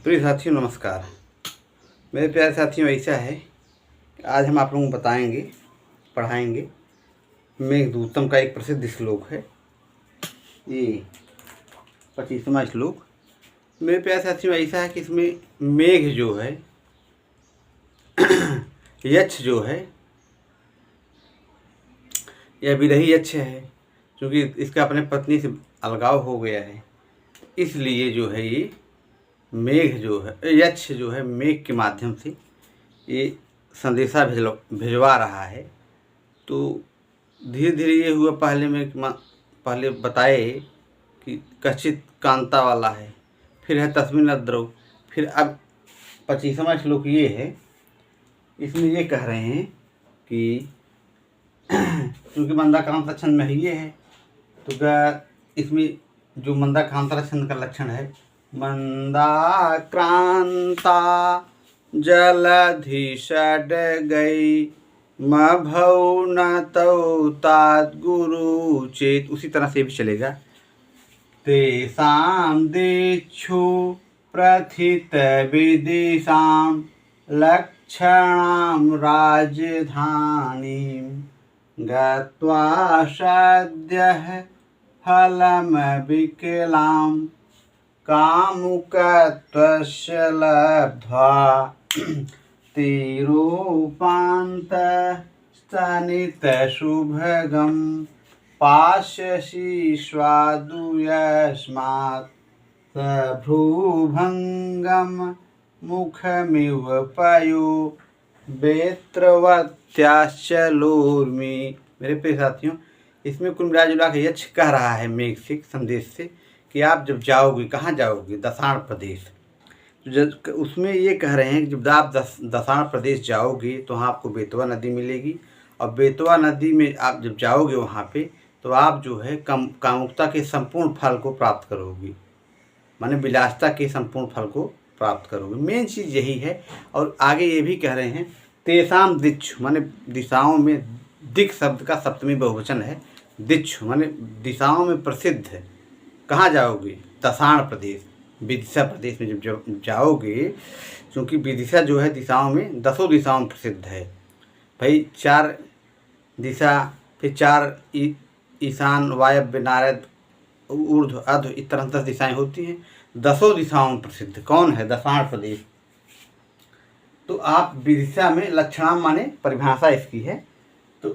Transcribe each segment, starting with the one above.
प्रिय साथियों नमस्कार। मेरे प्यारे साथियों, ऐसा है कि आज हम आप लोगों को बताएंगे, पढ़ाएंगे मेघदूतम का एक प्रसिद्ध श्लोक है। ये 25वां श्लोक। मेरे प्यारे साथियों, ऐसा है कि इसमें मेघ जो है यक्ष जो है, यह विरही यक्ष है, क्योंकि इसका अपने पत्नी से अलगाव हो गया है, इसलिए जो है ये मेघ जो है, यक्ष जो है मेघ के माध्यम से ये संदेशा भिजवा रहा है। तो धीरे धीरे ये हुआ, पहले बताए कि कश्चित कांता वाला है, फिर है तस्मिन् अद्रौ, फिर अब 25वां श्लोक ये है। इसमें ये कह रहे हैं कि क्योंकि मंदाक्रांता छंद में ही ये है, तो क्या इसमें जो मंदाक्रांता छंद का लक्षण है, मंदाक्रांता जलधि षड् गई मभौ न तौ तात गुरु चेत, उसी तरह से भी चलेगा। तेसाम दिक्षु प्रथित विदिशाम लक्षणाम राजधानी गत्वा सद्यः फलम विकलाम कामुकत्वस्य लब्ध्वा तीरोपान्तस्तनितशुभगं पास्यसि स्वादु यस्मात् सभ्रूभङ्गं मुखमिव पयो वेत्रवत्याश्चलोर्मि। मेरे प्रिय साथियों, इसमें कुल मिला के यक्ष कह रहा है मेघ से, संदेश से, कि आप जब जाओगे, कहाँ जाओगे? दशाण प्रदेश। तो उसमें ये कह रहे हैं कि जब आप दशाण प्रदेश जाओगे तो वहाँ आपको बेतवा नदी मिलेगी, और बेतवा नदी में आप जब जाओगे वहाँ पे, तो आप जो है कामुकता के संपूर्ण फल को प्राप्त करोगे, माने विलासता के संपूर्ण फल को प्राप्त करोगे। मेन चीज़ यही है। और आगे ये भी कह रहे हैं, तेसाम दिक्षु, माने दिशाओं में, दिक् शब्द का सप्तमी बहुवचन है, दिक्षु माने दिशाओं में प्रसिद्ध है। कहाँ जाओगे? दशाण प्रदेश, विदिशा प्रदेश में जब जाओगे, क्योंकि विदिशा जो है दिशाओं में, 10 दिशाओं में प्रसिद्ध है भाई। 4 दिशा, फिर 4 ईशान, वायव्य, नारद, ऊर्ध्व, अध, इस तरह 10 दिशाएं होती हैं। 10 दिशाओं में प्रसिद्ध कौन है? दशाण प्रदेश। तो आप विदिशा में, लक्षणाम माने परिभाषा इसकी है, तो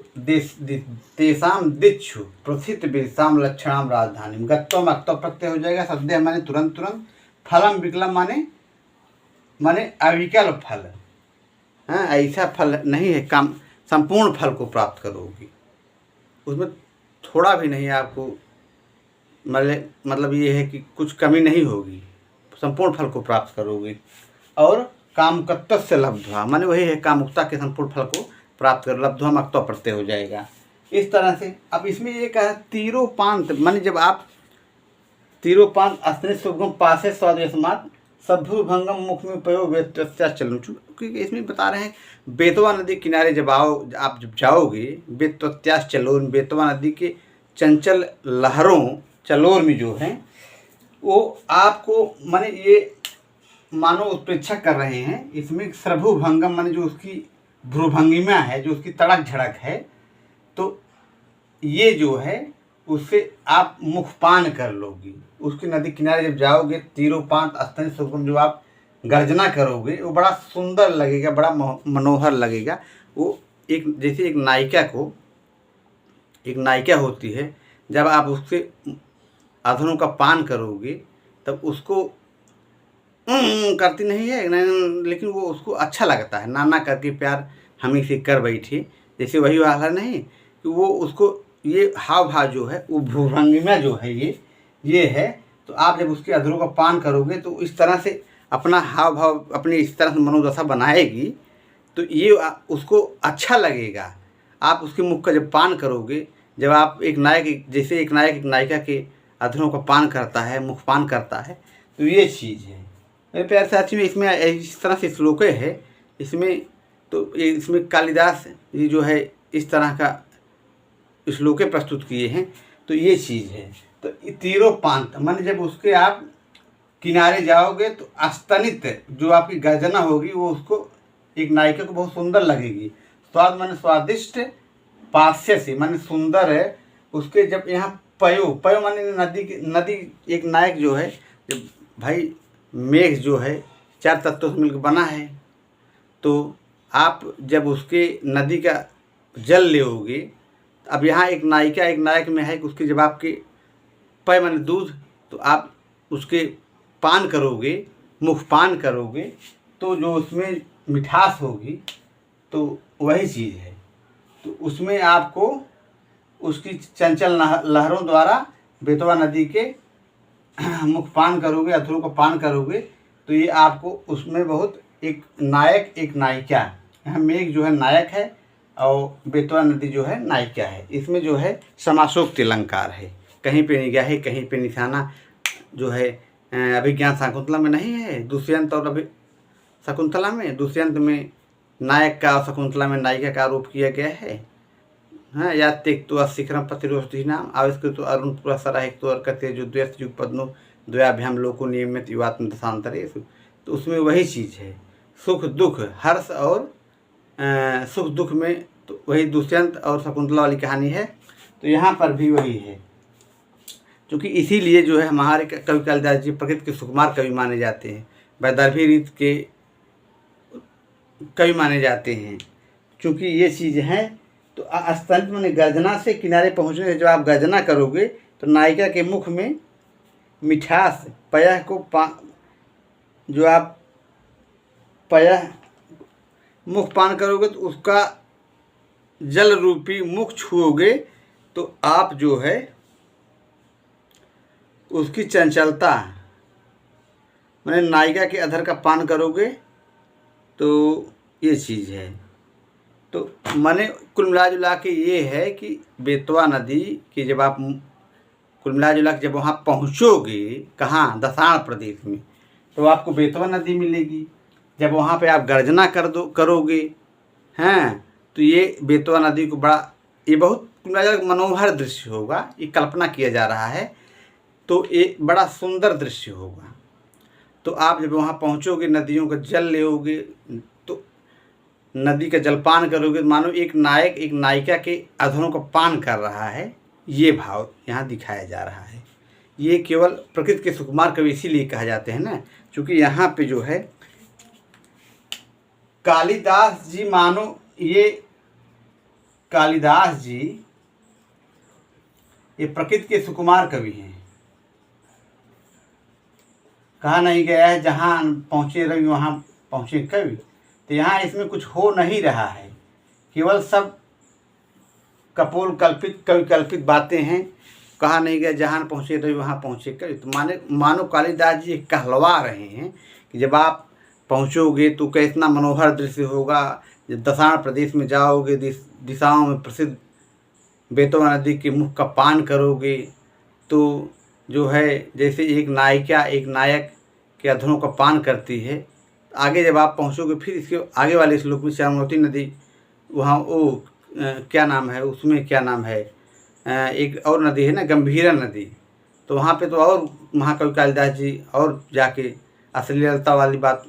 तेसाम दिक्षु प्रसिद्ध विदिशाम लक्षणाम राजधानी गत्वम अक्तव प्रत्यय हो जाएगा। सद्य माने तुरंत तुरंत, फलम विकलम माने अविकल फल। हाँ, ऐसा फल नहीं है, काम संपूर्ण फल को प्राप्त करोगी, उसमें थोड़ा भी नहीं आपको, मतलब ये है कि कुछ कमी नहीं होगी, संपूर्ण फल को प्राप्त करोगे। और कामुकत्व से लब्ध्वा माने वही है, कामुकता के संपूर्ण फल को प्राप्त कर, लब्ध्वा अक्तव प्रत्यय हो जाएगा। इस तरह से अब इसमें ये कहा तीरोपांत, माने जब आप तीरोपांत अस्त्रित शुभगम पासे स्वादेशमात सभ्रुभंगम मुख में पयो वेत्वत्याश्चलोर्मि, क्योंकि इसमें बता रहे हैं बेतवा नदी किनारे जब आप जब जाओगे, वेत्वत्याश्चलोर्मि, बेतवा नदी के चंचल लहरों, चलोर्मि जो हैं वो आपको, माने ये मानो उत्प्रेक्षा कर रहे हैं। इसमें सभ्रुभंगम माने जो उसकी भ्रूभंगिमा है, जो उसकी तड़क झड़क है, तो ये जो है उससे आप मुखपान कर लोगी। उसकी नदी किनारे जब जाओगे, तीरोपांत अस्तन सुगम, जो आप गर्जना करोगे, वो बड़ा सुंदर लगेगा, बड़ा मनोहर लगेगा। वो एक जैसे एक नायिका होती है, जब आप उससे अधरों का पान करोगे तब उसको करती नहीं है, लेकिन वो उसको अच्छा लगता है, नाना करके प्यार हमें से कर बैठी, जैसे वही वाला नहीं कि वो उसको, ये हाव भाव जो है, वो भ्रूभंगिमा जो है, ये है। तो आप जब उसके अधरों का पान करोगे तो इस तरह से अपना हाव भाव, अपनी इस तरह से मनोदशा बनाएगी, तो ये उसको अच्छा लगेगा। आप उसके मुख का जब पान करोगे, जब आप एक नायक, जैसे एक नायक एक नायिका के अधरों का पान करता है, मुखपान करता है, तो ये चीज़ है। मेरे प्यारे साथियों, इसमें इस तरह से श्लोक है इसमें। तो इसमें कालिदास ये जो है इस तरह का श्लोके प्रस्तुत किए हैं। तो ये चीज़ है। तो तीरोपांत माने जब उसके आप किनारे जाओगे तो अस्तनित जो आपकी गर्जना होगी वो उसको एक नायिका को बहुत सुंदर लगेगी। स्वाद माने स्वादिष्ट, पास्य से माने सुंदर है उसके। जब यहाँ पयो, पयो माने नदी एक नायक जो है, जब भाई मेघ जो है 4 तत्वों से मिलकर बना है, तो आप जब उसके नदी का जल लेओगे, अब यहाँ एक नायिका एक नायक में है कि उसके जब आपके पय माने दूध, तो आप उसके पान करोगे, मुख पान करोगे, तो जो उसमें मिठास होगी तो वही चीज़ है। तो उसमें आपको उसकी चंचल लहरों द्वारा बेतवा नदी के मुख पान करोगे, अधरों का पान करोगे, तो ये आपको उसमें बहुत एक नायक एक नायिका, यहाँ मेघ जो है नायक है और बेतवा नदी जो है नायिका है। इसमें जो है समासोक्ति अलंकार है, कहीं पे निगाहें कहीं पे निशाना जो है। अभिज्ञान शकुंतला में नहीं है, दुष्यंत और शकुंतला में, दुष्यंत में नायक का और शकुंतला में नायिका का आरोप किया गया है। हाँ, या त्यक्त्वा शिखरम पतिरोष्ठीनाम आविष्कृत अरुण पुरस्सराहिक्तो अर्कते जो द्वैत युग पद्मो द्वयाभ्याम लोको नियमित युवात्म दशांतरेषु। तो उसमें वही चीज़ है, सुख दुख हर्ष और सुख दुख में तो वही दुष्यंत और शकुंतला वाली कहानी है। तो यहाँ पर भी वही है, क्योंकि इसीलिए जो है हमारे कवि कालिदास जी प्रकृति के सुकुमार कवि माने जाते हैं, वैदर्भी रीत के कवि माने जाते हैं, क्योंकि ये चीज़ है। तो अस्तंत माने गर्जना से किनारे पहुँचने से जब आप गर्जना करोगे तो नायिका के मुख में मिठास, पयः को जो आप पयः मुख पान करोगे तो उसका जल रूपी मुख छुओगे, तो आप जो है उसकी चंचलता माने नायिका के अधर का पान करोगे, तो ये चीज़ है। तो माने कुल मिला जुला के ये है कि बेतवा नदी की जब आप कुल मिला जुला के जब वहाँ पहुँचोगे, कहाँ, दसाण प्रदेश में, तो आपको बेतवा नदी मिलेगी। जब वहाँ पे आप गर्जना करोगे, हैं, तो ये बेतवा नदी को बड़ा, ये बहुत मनोहर दृश्य होगा, ये कल्पना किया जा रहा है, तो ये बड़ा सुंदर दृश्य होगा। तो आप जब वहाँ पहुँचोगे, नदियों का जल लेओगे, तो नदी का जलपान करोगे, मानो एक नायक एक नायिका के अधरों का पान कर रहा है, ये भाव यहाँ दिखाया जा रहा है। ये केवल प्रकृति के सुकुमार कवि इसीलिए कहा जाते हैं ना, क्योंकि यहाँ पे जो है कालिदास जी, मानो ये कालिदास जी ये प्रकृति के सुकुमार कवि हैं। कहा नहीं गया है जहाँ पहुँचे रवि वहाँ पहुँचे कवि, तो यहाँ इसमें कुछ हो नहीं रहा है, केवल सब कपोल कल्पित कवि कल्पित बातें हैं। कहा नहीं गया जहाँ पहुँचे रवि वहाँ पहुँचे कवि, तो मानो कालिदास जी कहलवा रहे हैं कि जब आप पहुँचोगे तो कितना मनोहर दृश्य होगा। जब दसाण प्रदेश में जाओगे, दिशाओं में प्रसिद्ध बेतवा नदी के मुख का पान करोगे, तो जो है जैसे एक नायिका एक नायक के अधरों का पान करती है। आगे जब आप पहुँचोगे, फिर इसके आगे वाले श्लोक में चामवती नदी, वहाँ वो क्या नाम है, उसमें क्या नाम है, एक और नदी है ना, गंभीरा नदी, तो वहाँ पे तो और महाकवि कालिदास जी और जाके अश्लीलता वाली बात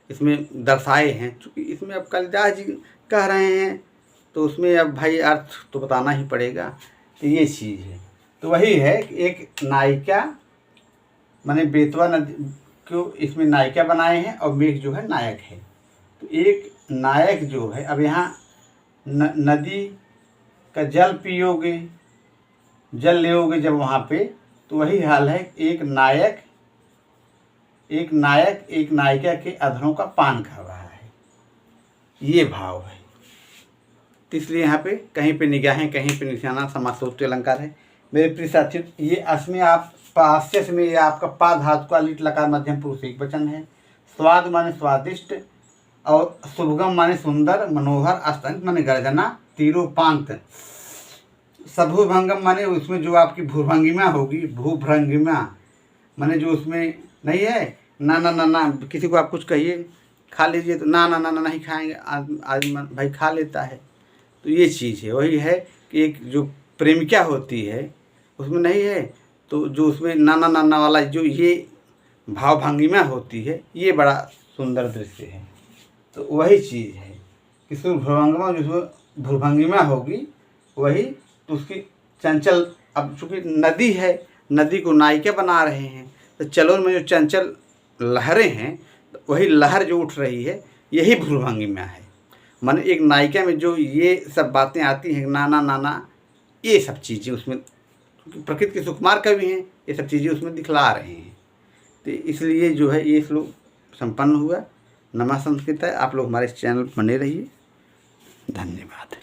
इसमें दर्शाए हैं। क्योंकि इसमें अब कालिदास जी कह रहे हैं तो उसमें अब भाई अर्थ तो बताना ही पड़ेगा। तो ये चीज़ है, तो वही है कि एक नायिका माने बेतवा नदी को इसमें नायिका बनाए हैं और मेघ जो है नायक है। तो एक नायक जो है, अब यहाँ नदी का जल पियोगे, जल लेओगे जब वहाँ पे, तो वही हाल है, एक नायक एक नायिका के अधरों का पान कर रहा है, ये भाव है। तो इसलिए यहाँ पे कहीं पे निगाहें कहीं पे निशाना समासोक्ति अलंकार है। मेरे प्रिय साथियों, ये असमें आप पास्य में ये आपका पा धातु का लिट लकार मध्यम पुरुष एक वचन है। स्वाद माने स्वादिष्ट और शुभगम माने सुंदर मनोहर, अस्तंत माने गर्जना, तीरोपांत सभुभंगम माने उसमें जो आपकी भूभंगिमा होगी, भूभंगिमा माने जो उसमें नहीं है, ना ना ना ना, किसी को आप कुछ कहिए खा लीजिए तो ना ना ना ना नहीं खाएंगे, आदमी भाई खा लेता है। तो ये चीज़ है, वही है कि एक जो प्रेमिका होती है उसमें नहीं है, तो जो उसमें नाना नाना वाला जो ये भावभंगिमा होती है, ये बड़ा सुंदर दृश्य है। तो वही चीज़ है कि सूर्य भ्रभंगिमा, जिसमें भ्रभंगिमा होगी वही तो उसकी चंचल, अब चूँकि नदी है, नदी को नायिका बना रहे हैं, तो चलोर में जो चंचल लहरें हैं, तो वही लहर जो उठ रही है यही भ्रभंगिमा है। माने एक नायिका में जो ये सब बातें आती हैं, नाना नाना, ये सब चीज़ें उसमें, प्रकृति के सुकुमार कवि हैं, ये सब चीज़ें उसमें दिखला रहे हैं। तो इसलिए जो है ये श्लोक संपन्न हुआ। नमः संस्कृत है। आप लोग हमारे इस चैनल पर बने रहिए। धन्यवाद।